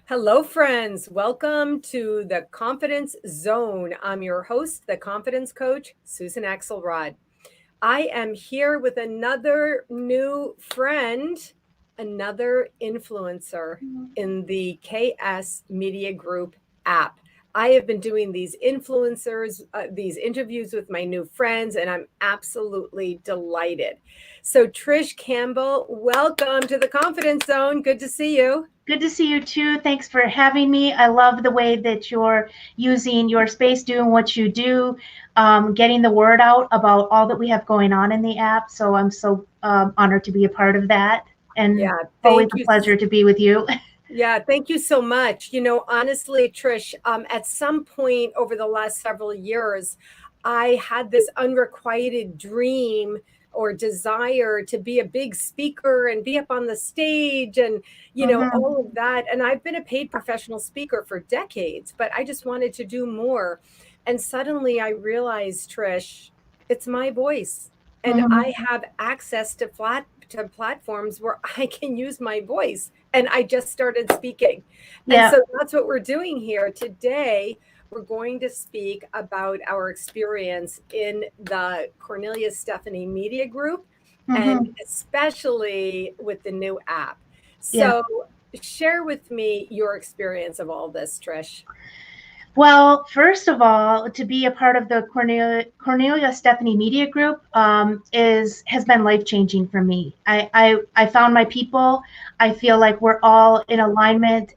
Hello, friends. Welcome to the Confidence Zone. I'm your host, the confidence coach, Susan Axelrod. I am here with another new friend, another influencer in the KS Media Group app. I have been doing these influencers, these interviews with my new friends, and I'm absolutely delighted. So, Trish Campbell, welcome to the Confidence Zone. Good to see you. Good to see you too. Thanks for having me. I love the way that you're using your space, doing what you do, getting the word out about all that we have going on in the app. So I'm so honored to be a part of that, and Yeah, always thank a you. pleasure to be with you. Yeah, thank you so much. Honestly, Trish, at some point over the last several years, I had this unrequited dream or desire to be a big speaker and be up on the stage and, Hmm. all of that. And I've been a paid professional speaker for decades, but I just wanted to do more. And suddenly I realized, Trish, it's my voice. And I Hmm. have access to platforms where I can use my voice and I just started speaking. And Yeah. so that's what we're doing here today. We're going to speak about our experience in the Cornelia Stephanie Media Group and Hmm. especially with the new app. Yeah. So, share with me your experience of all this, Trish. Well, first of all, to be a part of the Cornelia Stephanie Media Group is has been life changing for me. I found my people. I feel like we're all in alignment.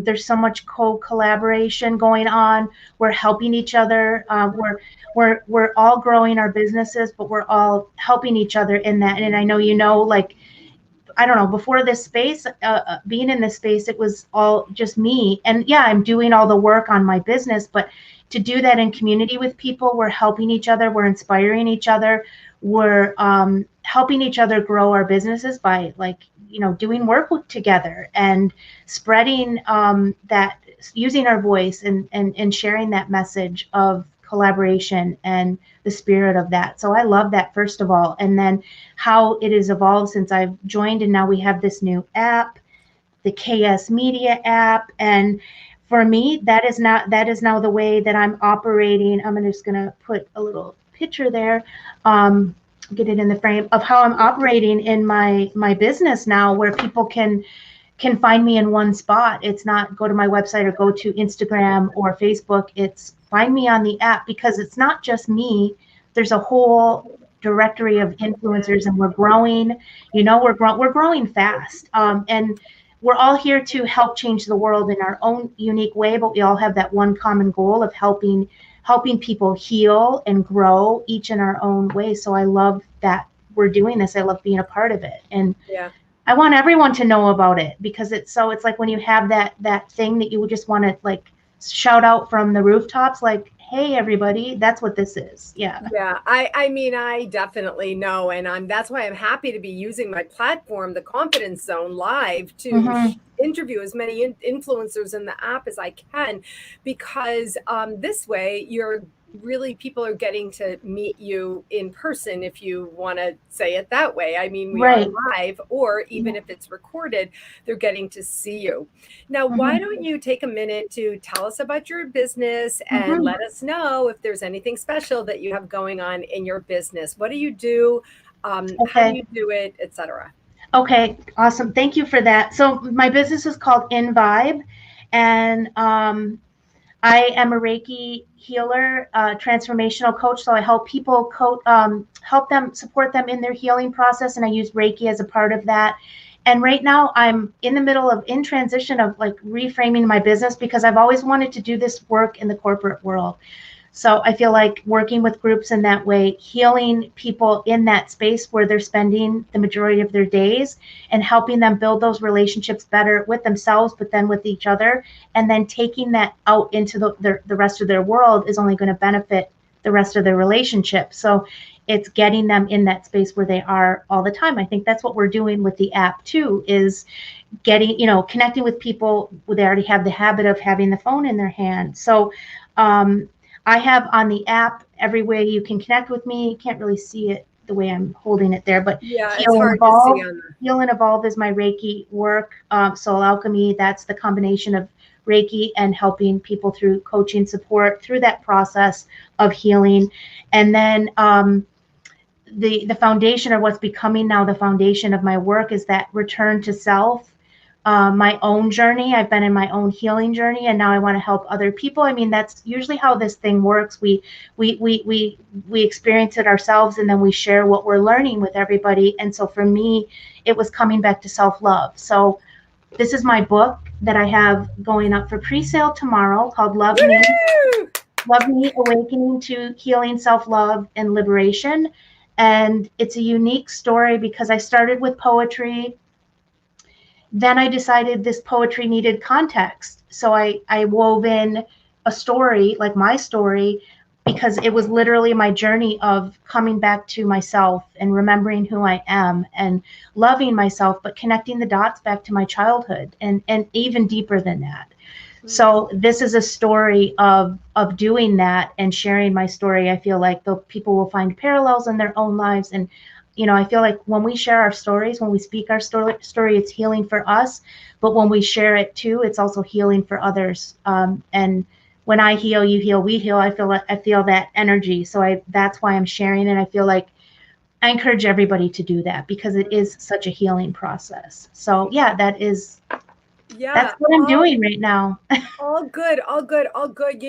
There's so much collaboration going on. We're helping each other. We're all growing our businesses, but we're all helping each other in that. And I know like I don't know, before this space, being in this space, it was all just me. And yeah, I'm doing all the work on my business, but to do that in community with people, we're helping each other, we're inspiring each other, we're helping each other grow our businesses by doing work together and spreading that, using our voice and sharing that message of collaboration and the spirit of that. So I love that, first of all. And then how it has evolved since I've joined, and now we have this new app, the KS Media app. And for me, that is now the way that I'm operating. I'm just gonna put a little picture there, get it in the frame of how I'm operating in my business now, where people can find me in one spot. It's not go to my website or go to Instagram or Facebook. It's find me on the app, because it's not just me. There's a whole directory of influencers, and we're growing. We're growing fast, and we're all here to help change the world in our own unique way. But we all have that one common goal of helping people heal and grow, each in our own way. So I love that we're doing this. I love being a part of it, and Yeah. I want everyone to know about it, because it's like when you have that thing that you just want to like shout out from the rooftops, like, hey everybody, that's what this is. Yeah. Yeah, I mean, I definitely know, and that's why I'm happy to be using my platform, the Confidence Zone Live, to Hmm. interview as many influencers in the app as I can, because this way you're really people are getting to meet you in person, if you want to say it that way. I mean, we are Right. live, or Yeah. even if it's recorded, they're getting to see you. Now, why Hmm. don't you take a minute to tell us about your business and Hmm. let us know if there's anything special that you have going on in your business? What do you do? How do Okay. you do it, etc.? Okay. Awesome. Thank you for that. So my business is called In Vibe, and I am a Reiki healer, transformational coach. So I help people help them, support them in their healing process, and I use Reiki as a part of that. And right now, I'm in the middle of in transition of like reframing my business, because I've always wanted to do this work in the corporate world. So I feel like working with groups in that way, healing people in that space where they're spending the majority of their days, and helping them build those relationships better with themselves, but then with each other, and then taking that out into the rest of their world is only going to benefit the rest of their relationship. So it's getting them in that space where they are all the time. I think that's what we're doing with the app too, is getting, connecting with people who they already have the habit of having the phone in their hand. So um, I have on the app every way you can connect with me. You can't really see it the way I'm holding it there, but Yeah, it's Heal and hard to see Evolve. on the. Heal and Evolve is my Reiki work. Soul Alchemy, that's the combination of Reiki and helping people through coaching support through that process of healing. And then the foundation, or what's becoming now the foundation of my work, is that return to self, my own journey. I've been in my own healing journey, and now I want to help other people. I mean, that's usually how this thing works. We experience it ourselves, and then we share what we're learning with everybody. And so for me, it was coming back to self-love. So this is my book that I have going up for pre-sale tomorrow, called Woo! Love Me, Awakening to Healing, Self-Love, and Liberation. And it's a unique story because I started with poetry. Then I decided this poetry needed context. So I wove in a story, like my story, because it was literally my journey of coming back to myself and remembering who I am and loving myself, but connecting the dots back to my childhood and even deeper than that. So this is a story of doing that and sharing my story. I feel like the people will find parallels in their own lives. And I feel like when we share our stories, when we speak our story, it's healing for us. But when we share it too, it's also healing for others. And when I heal, you heal, we heal. I feel that energy. So that's why I'm sharing. And I feel like I encourage everybody to do that because it is such a healing process. So yeah, that's Yeah, what I'm doing right now. all good, all good, all good.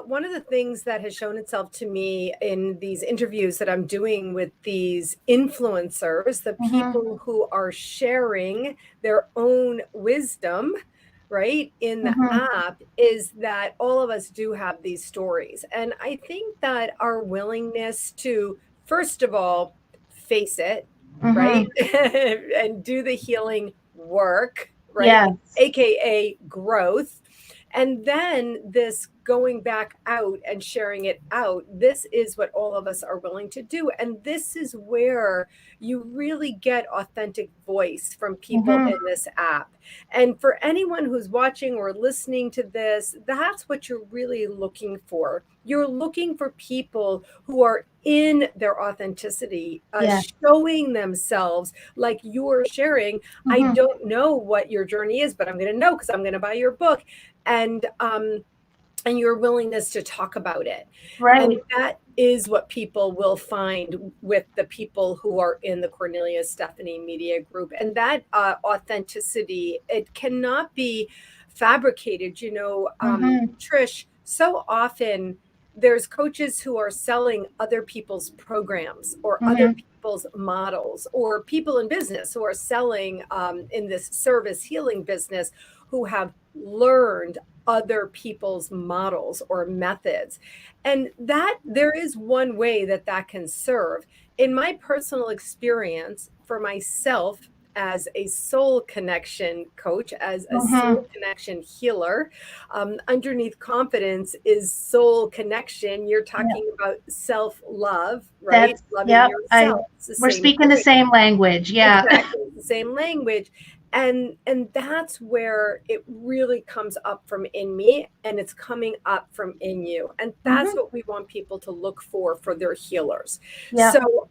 One of the things that has shown itself to me in these interviews that I'm doing with these influencers, the Mm-hmm. people who are sharing their own wisdom, right, in the Mm-hmm. app, is that all of us do have these stories. And I think that our willingness to, first of all, face it, right, Mm-hmm. and do the healing work, right, Yes. aka growth, and then this going back out and sharing it out. This is what all of us are willing to do, and this is where you really get authentic voice from people Mm-hmm. in this app. And for anyone who's watching or listening to this, that's what you're really looking for. You're looking for people who are in their authenticity, Yeah. showing themselves like you're sharing. I Mm-hmm. don't know what your journey is, but I'm going to know because I'm going to buy your book. And your willingness to talk about it. And Right. that is what people will find with the people who are in the Cornelia Stephanie Media Group. And that authenticity, it cannot be fabricated. Mm-hmm. Trish, so often there's coaches who are selling other people's programs or other Mm-hmm. people's models, or people in business who are selling in this service healing business, who have learned other people's models or methods. And that there is one way that that can serve. In my personal experience, for myself, as a soul connection coach, as a Mm-hmm. soul connection healer, underneath confidence is soul connection. You're Yeah. talking about self love, right? That's Loving yep. yourself. It's the We're same speaking the thing. same language. Yeah. Exactly, it's the same language. And that's where it really comes up from in me, and it's coming up from in you. And that's Mm-hmm. what we want people to look for their healers. Yep. So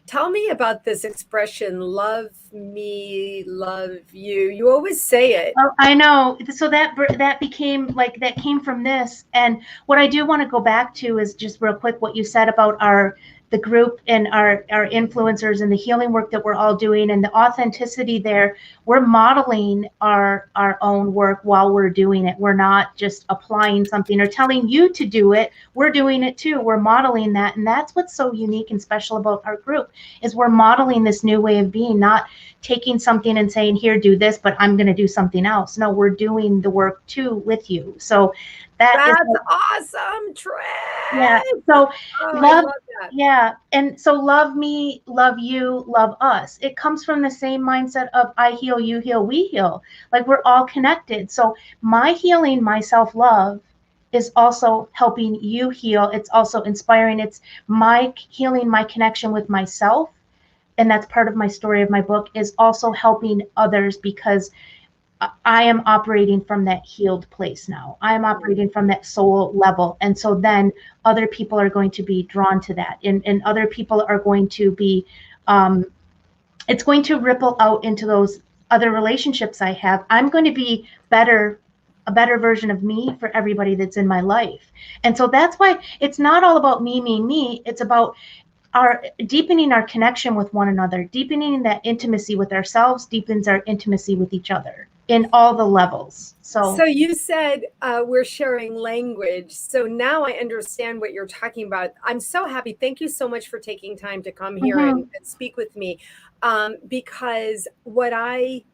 tell me about this expression, love me, love you. You always say it. Oh, I know. So that became like that came from this. And what I do want to go back to is just real quick what you said about the group and our influencers and the healing work that we're all doing and the authenticity there. We're modeling our own work while we're doing it. We're not just applying something or telling you to do it. We're doing it too. We're modeling that. And that's what's so unique and special about our group is we're modeling this new way of being, not taking something and saying, here, do this, but I'm going to do something else. No, we're doing the work too with you. So that is, That's awesome, yeah. Trish. So Oh, I love, love that. yeah. And so love me, love you, love us. It comes from the same mindset of I heal, you heal, we heal. Like we're all connected. So my healing, my self-love is also helping you heal. It's also inspiring. It's my healing, my connection with myself, and that's part of my story of my book, is also helping others because I am operating from that healed place now. I am operating from that soul level. And so then other people are going to be drawn to that. And other people are going to be, it's going to ripple out into those other relationships I have. I'm going to be a better version of me for everybody that's in my life. And so that's why it's not all about me, me, me. It's about our deepening our connection with one another, deepening that intimacy with ourselves, deepens our intimacy with each other in all the levels. So you said we're sharing language. So now I understand what you're talking about. I'm so happy. Thank you so much for taking time to come here and speak with me. Because what I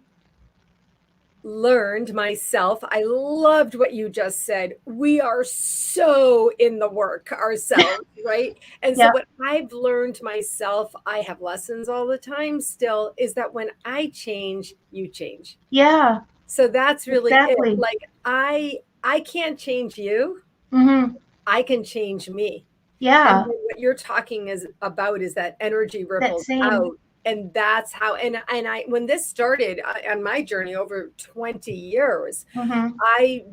learned myself, I loved what you just said. We are so in the work ourselves, right? And so what I've learned myself, I have lessons all the time still, is that when I change, you change. Yeah. So that's really it. Like I can't change you. I can change me. Yeah. And what you're talking about is that energy ripples out. And that's how, and I, when this started on my journey over 20 years, I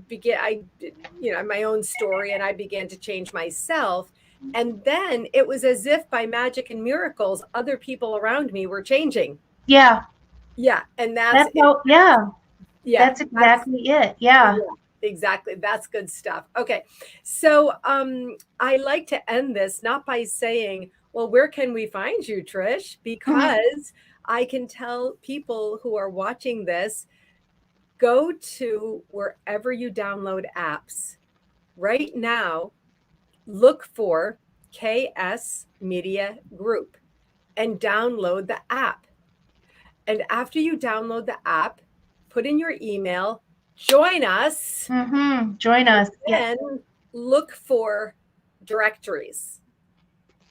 my own story, and I began to change myself. And then it was as if by magic and miracles, other people around me were changing. Yeah. Yeah. And that's exactly it. Yeah. Exactly. That's good stuff. Okay. So I like to end this not by saying, well, where can we find you, Trish? Because I can tell people who are watching this, go to wherever you download apps. Right now, look for KS Media Group and download the app. And after you download the app, put in your email, join us. Join us. And look for directories.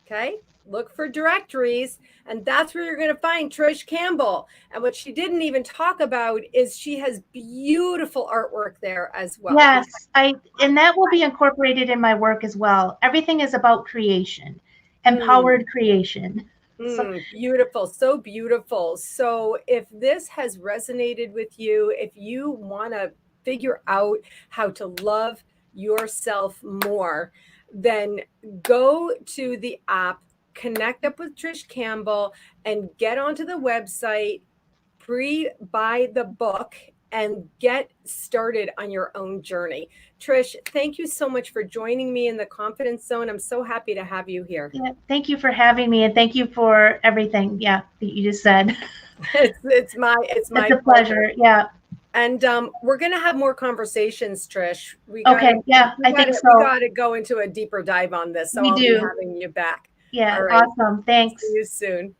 Okay. Look for directories. And that's where you're going to find Trish Campbell. And what she didn't even talk about is she has beautiful artwork there as well. Yes. And that will be incorporated in my work as well. Everything is about creation, empowered creation. Beautiful. So beautiful. So if this has resonated with you, if you want to figure out how to love yourself more, then go to the app, connect up with Trish Campbell, and get onto the website, pre-buy the book, and get started on your own journey. Trish, thank you so much for joining me in the Confidence Zone. I'm so happy to have you here. Yeah, thank you for having me, and thank you for everything. Yeah, that you just said. It's my a pleasure. Yeah. And we're going to have more conversations, Trish. I think so. We got to go into a deeper dive on this. So I'll be having you back. Yeah, awesome. Thanks. See you soon.